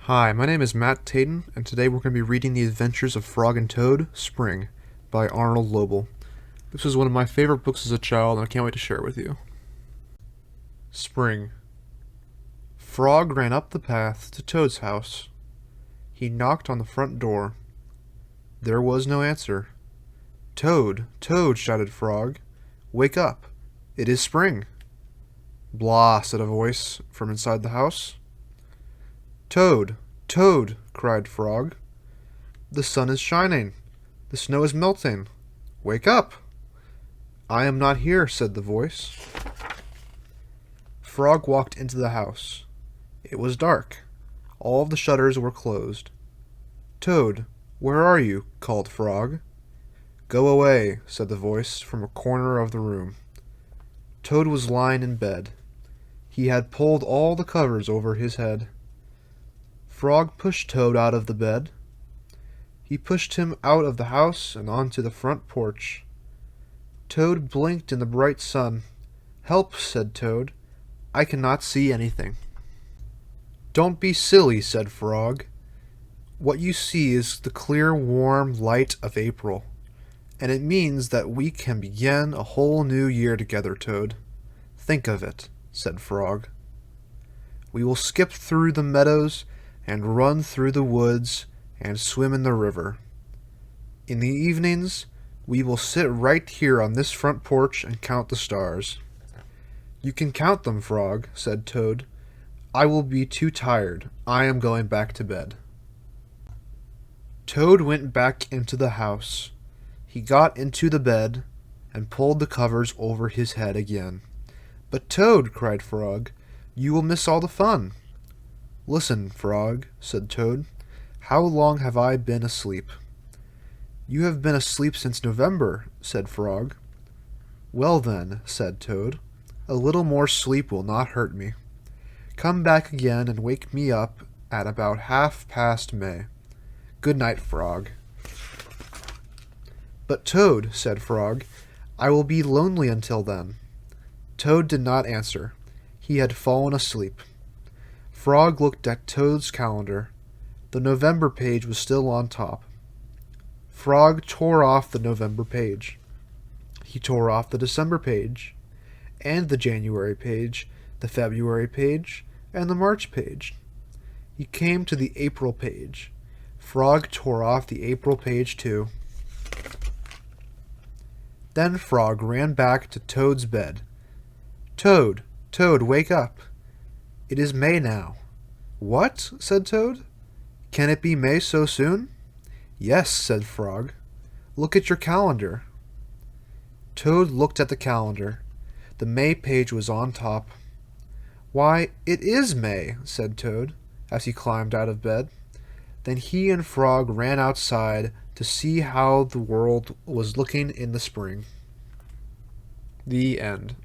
Hi, my name is Matt Tayden, and today we're going to be reading The Adventures of Frog and Toad, Spring, by Arnold Lobel. This was one of my favorite books as a child, and I can't wait to share it with you. Spring. Frog ran up the path to Toad's house. He knocked on the front door. There was no answer. "Toad, Toad," shouted Frog. "Wake up. It is spring." "Blah," said a voice from inside the house. "Toad, Toad," cried Frog. "The sun is shining. The snow is melting. Wake up." "I am not here," said the voice. Frog walked into the house. It was dark. All of the shutters were closed. "Toad, where are you?" called Frog. "Go away," said the voice from a corner of the room. Toad was lying in bed. He had pulled all the covers over his head. Frog pushed Toad out of the bed. He pushed him out of the house and onto the front porch. Toad blinked in the bright sun. "Help," said Toad. "I cannot see anything." "Don't be silly," said Frog. "What you see is the clear, warm light of April, and it means that we can begin a whole new year together, Toad. Think of it," said Frog. "We will skip through the meadows and run through the woods and swim in the river. In the evenings, we will sit right here on this front porch and count the stars." "You can count them, Frog," said Toad. "I will be too tired. I am going back to bed." Toad went back into the house. He got into the bed and pulled the covers over his head again. "But Toad," cried Frog, "you will miss all the fun." "Listen, Frog," said Toad. "How long have I been asleep?" "You have been asleep since November," said Frog. "Well then," said Toad, "a little more sleep will not hurt me. Come back again and wake me up at about 1/2 May. Good night, Frog." "But Toad," said Frog, "I will be lonely until then." Toad did not answer. He had fallen asleep. Frog looked at Toad's calendar. The November page was still on top. Frog tore off the November page. He tore off the December page, and the January page, the February page, and the March page. He came to the April page. Frog tore off the April page too. Then Frog ran back to Toad's bed. "Toad, Toad, wake up. It is May now." "What?" said Toad. "Can it be May so soon?" "Yes," said Frog. "Look at your calendar." Toad looked at the calendar. The May page was on top. "Why, it is May," said Toad, as he climbed out of bed. Then he and Frog ran outside to see how the world was looking in the spring. The end.